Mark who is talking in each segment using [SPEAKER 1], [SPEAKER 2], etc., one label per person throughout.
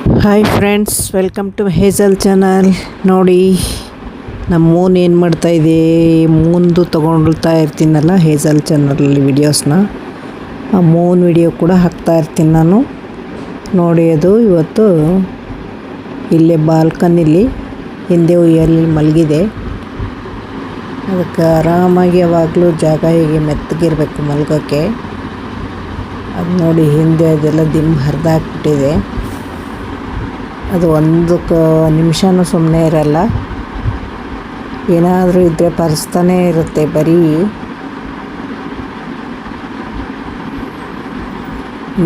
[SPEAKER 1] Hi friends, welcome to Hazel channel. ನೋಡಿ ನಮ್ಮ Moon ಏನು ಮಾಡ್ತಾಯಿದೆ. ಮೂನ್ದು ತೊಗೊಳ್ತಾ ಇರ್ತೀನಲ್ಲ ಹೇಜಲ್ ಚಾನಲಲ್ಲಿ ವಿಡಿಯೋಸ್ನ. ಆ ಮೂನ್ ವಿಡಿಯೋ ಕೂಡ ಹಾಕ್ತಾ ಇರ್ತೀನಿ ನಾನು. ನೋಡಿ, ಅದು ಇವತ್ತು ಇಲ್ಲೇ ಬಾಲ್ಕನಿಲಿ ಹಿಂದೆ ಉಯ್ಯಲ್ಲಿ ಮಲಗಿದೆ. ಅದಕ್ಕೆ ಆರಾಮಾಗಿ ಯಾವಾಗಲೂ ಜಾಗ ಹೀಗೆ ಮೆತ್ತಗಿರಬೇಕು ಮಲ್ಗೋಕ್ಕೆ. ಅದು ನೋಡಿ, ಹಿಂದೆ ಅದೆಲ್ಲ ದಿಂಬು ಹರಿದಾಕ್ಬಿಟ್ಟಿದೆ. ಅದು ಒಂದು ನಿಮಿಷನೂ ಸುಮ್ಮನೆ ಇರಲ್ಲ. ಏನಾದರೂ ಇದ್ದರೆ ಪರಿಸ್ತಾನೇ ಇರುತ್ತೆ. ಬರೀ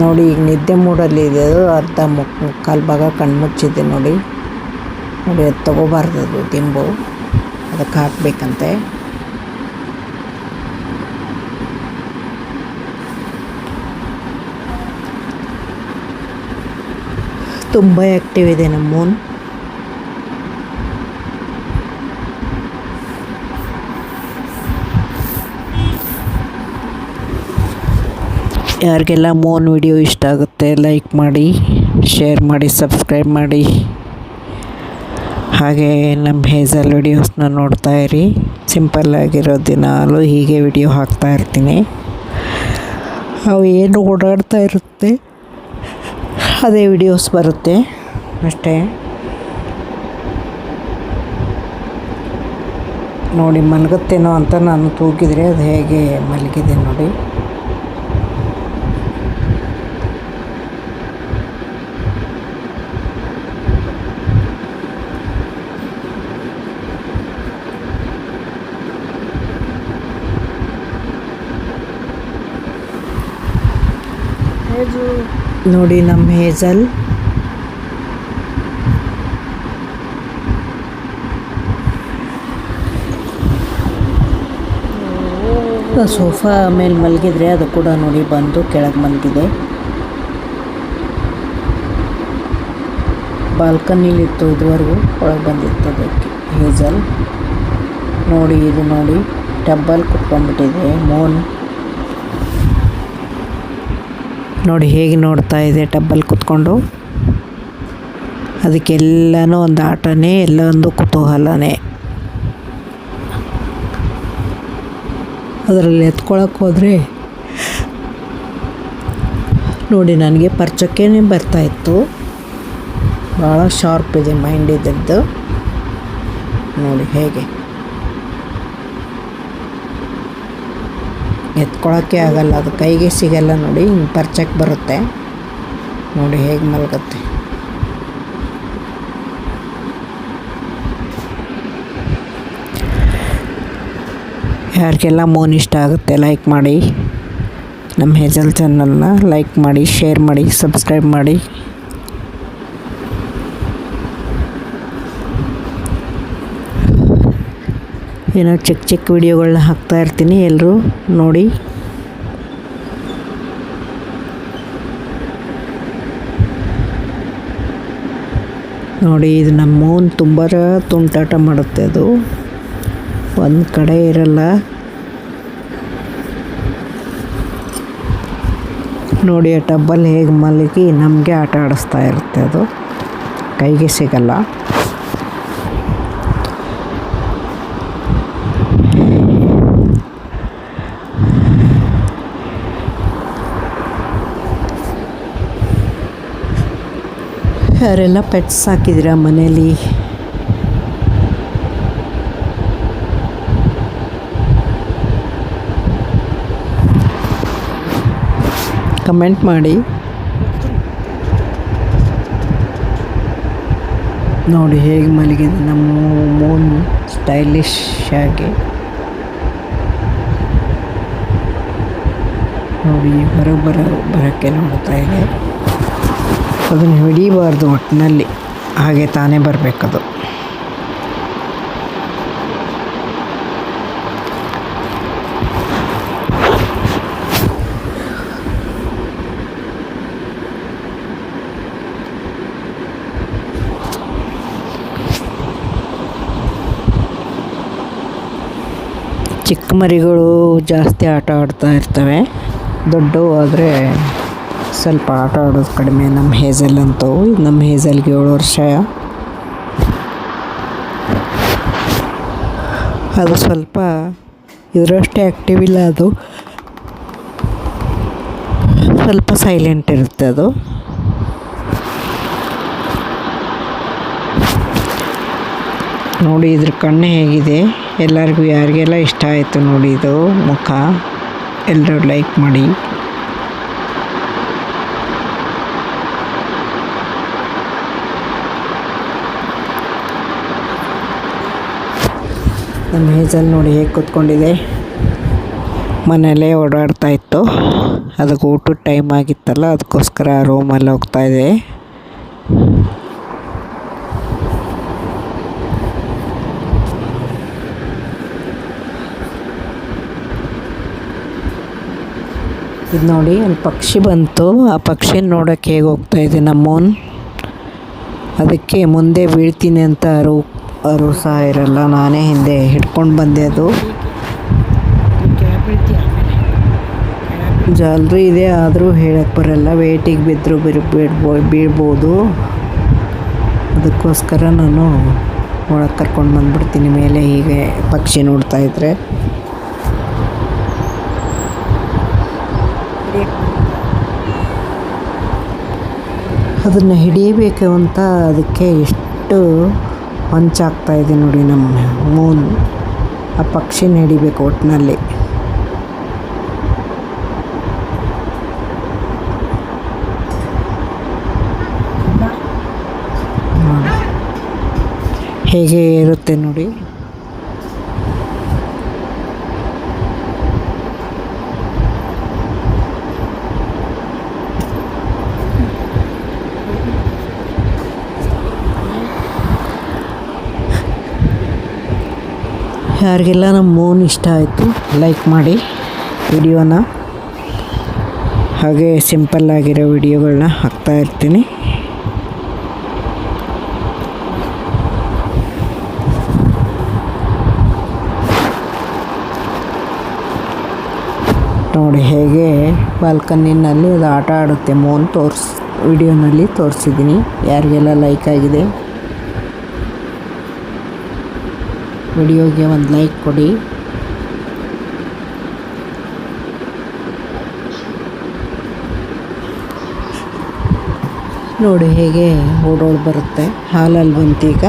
[SPEAKER 1] ನೋಡಿ, ಈಗ ನಿದ್ದೆ ಮೂಡಲ್ಲಿ ಇದೆ. ಅದು ಅರ್ಧ ಮುಕ್ಕಾಲು ಭಾಗ ಕಣ್ಮುಚ್ಚಿದೆ. ನೋಡಿ ನೋಡಿ, ಅದು ತೊಗೋಬಾರ್ದು, ಅದು ದಿಂಬು ಅದಕ್ಕೆ ಹಾಕಬೇಕಂತೆ. ತುಂಬ ಆ್ಯಕ್ಟಿವ್ ಇದೆ ನಮ್ಮ ಮೂನ್. ಯಾರಿಗೆಲ್ಲ ಮೂನ್ ವಿಡಿಯೋ ಇಷ್ಟ ಆಗುತ್ತೆ ಲೈಕ್ ಮಾಡಿ, ಶೇರ್ ಮಾಡಿ, ಸಬ್ಸ್ಕ್ರೈಬ್ ಮಾಡಿ. ಹಾಗೆ ನಮ್ಮ ಹೇಜಲ್ ವಿಡಿಯೋಸ್ನ ನೋಡ್ತಾ ಇರಿ. ಸಿಂಪಲ್ಲಾಗಿರೋ ದಿನಾಲು ಹೀಗೆ ವಿಡಿಯೋ ಹಾಕ್ತಾ ಇರ್ತೀನಿ. ಅವು ಏನು ಓಡಾಡ್ತಾ ಇರುತ್ತೆ ಅದೇ ವಿಡಿಯೋಸ್ ಬರುತ್ತೆ ಅಷ್ಟೇ. ನೋಡಿ, ಮಲಗುತ್ತೇನೋ ಅಂತ ನಾನು ತೂಗಿದರೆ ಅದು ಹೇಗೆ ಮಲಗಿದೆ ನೋಡಿ. ನೋಡಿ ನಮ್ಮ ಹೇಜಲ್ ಸೋಫಾ ಮೇಲೆ ಮಲಗಿದ್ರೆ ಅದು ಕೂಡ ನೋಡಿ ಬಂದು ಕೆಳಗೆ ಮಲಗಿದೆ. ಬಾಲ್ಕನಿಲಿತ್ತು ಇದುವರೆಗೂ, ಒಳಗೆ ಬಂದಿತ್ತು ಅದಕ್ಕೆ ಹೇಜಲ್. ನೋಡಿ, ಇದು ನೋಡಿ ಟಬ್ಬಲ್ಲಿ ಕುತ್ಕೊಂಡ್ಬಿಟ್ಟಿದೆ ಮೂನ್. ನೋಡಿ ಹೇಗೆ ನೋಡ್ತಾ ಇದೆ ಟಬ್ಬಲ್ಲಿ ಕುತ್ಕೊಂಡು. ಅದಕ್ಕೆಲ್ಲನೂ ಒಂದು ಆಟನೇ, ಎಲ್ಲ ಒಂದು ಕುತೂಹಲನೇ. ಅದರಲ್ಲಿ ಎತ್ಕೊಳಕ್ಕೆ ಹೋದರೆ ನೋಡಿ ನನಗೆ ಪರ್ಚಕ್ಕೇನೆ ಬರ್ತಾಯಿತ್ತು. ಭಾಳ ಶಾರ್ಪ್ ಇದೆ ಮೈಂಡ್ ಇದ್ದದ್ದು. ನೋಡಿ ಹೇಗೆ ಎತ್ಕೊಳಕ್ಕೆ ಆಗಲ್ಲ, ಅದು ಕೈಗೆ ಸಿಗಲ್ಲ. ನೋಡಿ, ಹಿಂಗೆ ಪರ್ಚಕ್ಕೆ ಬರುತ್ತೆ. ನೋಡಿ ಹೇಗೆ ಮಲಗುತ್ತೆ. ಯಾರಿಗೆಲ್ಲ ಮೂನ್ ಇಷ್ಟ ಆಗುತ್ತೆ ಲೈಕ್ ಮಾಡಿ. ನಮ್ಮ ಹೇಜಲ್ ಚಾನಲ್ನ ಲೈಕ್ ಮಾಡಿ, ಶೇರ್ ಮಾಡಿ, ಸಬ್ಸ್ಕ್ರೈಬ್ ಮಾಡಿ. ಏನೋ ಚಿಕ್ಕ ಚಿಕ್ಕ ವಿಡಿಯೋಗಳನ್ನ ಹಾಕ್ತಾ ಇರ್ತೀನಿ, ಎಲ್ಲರೂ ನೋಡಿ. ನೋಡಿ, ಇದು ನಮ್ಮ ಮೂನ್ ತುಂಬ ತುಂಟಾಟ ಮಾಡುತ್ತೆ. ಅದು ಒಂದು ಕಡೆ ಇರಲ್ಲ. ನೋಡಿ, ಆ ಟಬ್ಬಲ್ಲಿ ಹೇಗೆ ಮಲಗಿ ನಮಗೆ ಆಟ ಆಡಿಸ್ತಾ ಇರುತ್ತೆ. ಅದು ಕೈಗೆ ಸಿಗಲ್ಲ. ಯಾರೆಲ್ಲ ಪೆಟ್ಸ್ ಸಾಕಿದ್ದೀರಾ ಮನೇಲಿ? ಕಮೆಂಟ್ ಮಾಡಿ. ನೋಡಿ ಹೇಗೆ ಮಲಗಿದೆ ನಮ್ಮ ಮೂನ್, ಸ್ಟೈಲಿಶ್ ಆಗಿ. ನೋಡಿ ಬರೋಕ್ಕೆ ನೋಡ್ತಾ ಇದೆ. ಅದನ್ನು ಹಿಡಿಬಾರ್ದು ಒಟ್ಟಿನಲ್ಲಿ, ಹಾಗೆ ತಾನೇ ಬರಬೇಕದು. ಚಿಕ್ಕ ಮರಿಗಳು ಜಾಸ್ತಿ ಆಟ ಆಡ್ತಾ ಇರ್ತವೆ. ದೊಡ್ಡವು ಆದರೆ ಸ್ವಲ್ಪ ಆಟ ಆಡೋದು ಕಡಿಮೆ ನಮ್ಮ ಹೇಜಲ್ ಅಂತೂ. ನಮ್ಮ ಹೇಜಲ್ಗೆ 7 ವರ್ಷ. ಅದು ಸ್ವಲ್ಪ ಇದರಷ್ಟೇ ಆ್ಯಕ್ಟಿವ್ ಇಲ್ಲ. ಅದು ಸ್ವಲ್ಪ ಸೈಲೆಂಟ್ ಇರುತ್ತೆ. ಅದು ನೋಡಿ ಇದ್ರ ಕಣ್ಣು ಹೇಗಿದೆ. ಎಲ್ಲರಿಗೂ ಯಾರಿಗೆಲ್ಲ ಇಷ್ಟ ಆಯಿತು ನೋಡಿ ಇದು ಮುಖ. ಎಲ್ಲರೂ ಲೈಕ್ ಮಾಡಿ. ನಮ್ಮ ಹೇಜಲ್ ನೋಡಿ ಹೇಗೆ ಕೂತ್ಕೊಂಡಿದೆ. ಮನೆಯಲ್ಲೇ ಓಡಾಡ್ತಾ ಇತ್ತು. ಅದಕ್ಕೆ ಊಟದ ಟೈಮ್ ಆಗಿತ್ತಲ್ಲ, ಅದಕ್ಕೋಸ್ಕರ ರೂಮಲ್ಲಿ ಹೋಗ್ತಾಯಿದೆ. ಇದು ನೋಡಿ ಅಲ್ಲಿ ಪಕ್ಷಿ ಬಂತು. ಆ ಪಕ್ಷಿನ ನೋಡೋಕ್ಕೆ ಹೇಗೆ ಹೋಗ್ತಾಯಿದೆ ನಮ್ಮೋನ್. ಅದಕ್ಕೆ ಮುಂದೆ ಬೀಳ್ತೀನಿ ಅಂತ ಅರು ಸಹ ಇರಲ್ಲ. ನಾನೇ ಹಿಂದೆ ಹಿಡ್ಕೊಂಡು ಬಂದೆ. ಅದು ಜಾಲರಿ ಇದೆ, ಆದರೂ ಹೇಳಕ್ಕೆ ಬರಲ್ಲ. ವೇಟಿಗೆ ಬಿದ್ದರೂ ಬೀಳ್ಬೋದು. ಅದಕ್ಕೋಸ್ಕರ ನಾನು ಒಳಗೆ ಕರ್ಕೊಂಡು ಬಂದುಬಿಡ್ತೀನಿ ಮೇಲೆ. ಹೀಗೆ ಪಕ್ಷಿ ನೋಡ್ತಾಯಿದ್ರೆ ಅದನ್ನು ಹಿಡಿಯಬೇಕು ಅಂತ ಅದಕ್ಕೆ ಎಷ್ಟು ಹೊಂಚಾಗ್ತಾಯಿದೆ ನೋಡಿ ನಮ್ಮ ಮೂನ್. ಆ ಪಕ್ಷಿನ ಹಿಡಿಬೇಕು ಒಟ್ಟಿನಲ್ಲಿ. ಹೇಗೆ ಇರುತ್ತೆ ನೋಡಿ. ಯಾರಿಗೆಲ್ಲ ನಮ್ಮ ಮೂನ್ ಇಷ್ಟ ಆಯಿತು ಲೈಕ್ ಮಾಡಿ ವಿಡಿಯೋನ. ಹಾಗೆ ಸಿಂಪಲ್ಲಾಗಿರೋ ವಿಡಿಯೋಗಳನ್ನ ಹಾಕ್ತಾಯಿರ್ತೀನಿ. ನೋಡಿ ಹೇಗೆ ಬಾಲ್ಕನಿನಲ್ಲಿ ಅದು ಆಟ ಆಡುತ್ತೆ ಮೂನ್. ವಿಡಿಯೋನಲ್ಲಿ ತೋರಿಸಿದ್ದೀನಿ. ಯಾರಿಗೆಲ್ಲ ಲೈಕ್ ಆಗಿದೆ ವಿಡಿಯೋಗೆ ಒಂದು ಲೈಕ್ ಕೊಡಿ. ನೋಡಿ ಹೇಗೆ ಓಡೋಡಿ ಬರುತ್ತೆ. ಹಾಲಲ್ಲಿ ಬಂತೀಗ.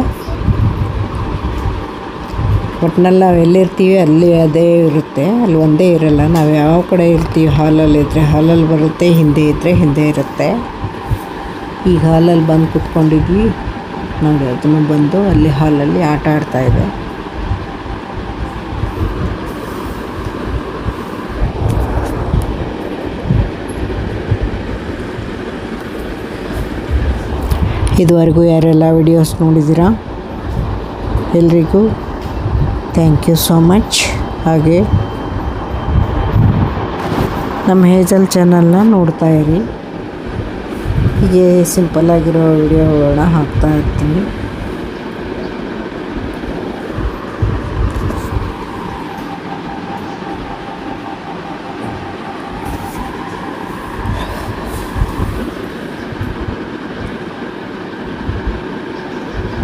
[SPEAKER 1] ಒಟ್ಟಿನಲ್ಲಿ ನಾವು ಎಲ್ಲಿರ್ತೀವಿ ಅಲ್ಲಿ ಅದೇ ಇರುತ್ತೆ. ಅಲ್ಲಿ ಒಂದೇ ಇರಲ್ಲ. ನಾವು ಯಾವ ಕಡೆ ಇರ್ತೀವಿ ಹಾಲಲ್ಲಿದ್ದರೆ ಹಾಲಲ್ಲಿ ಬರುತ್ತೆ, ಹಿಂದೆ ಇದ್ದರೆ ಹಿಂದೆ ಇರುತ್ತೆ. ಈಗ ಹಾಲಲ್ಲಿ ಬಂದು ಕೂತ್ಕೊಂಡಿದ್ವಿ ನೋಡಿ. ಅದನ್ನು ಬಂದು ಅಲ್ಲಿ ಹಾಲಲ್ಲಿ ಆಟ ಆಡ್ತಾಯಿದೆ. ಇದುವರೆಗೂ ಯಾರೆಲ್ಲ ವಿಡಿಯೋಸ್ ನೋಡಿದ್ದೀರಾ ಎಲ್ರಿಗೂ ಥ್ಯಾಂಕ್ ಯು ಸೋ ಮಚ್. ಹಾಗೆ ನಮ್ಮ ಹೇಜಲ್ ಚಾನಲ್ನ ನೋಡ್ತಾ ಇರಿ. ಹೀಗೆ ಸಿಂಪಲ್ಲಾಗಿರೋ ವಿಡಿಯೋಗಳನ್ನ ಹಾಕ್ತಾ ಇರ್ತೀನಿ.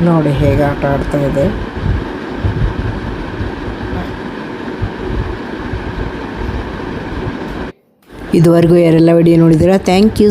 [SPEAKER 1] ನೋಡಿ ಹೇಗೆ ಆಟ ಆಡ್ತಾ ಇದೆ. ಇದುವರೆಗೂ ಯಾರೆಲ್ಲ ವಿಡಿಯೋ ನೋಡಿದ್ದೀರಾ ಥ್ಯಾಂಕ್ ಯು.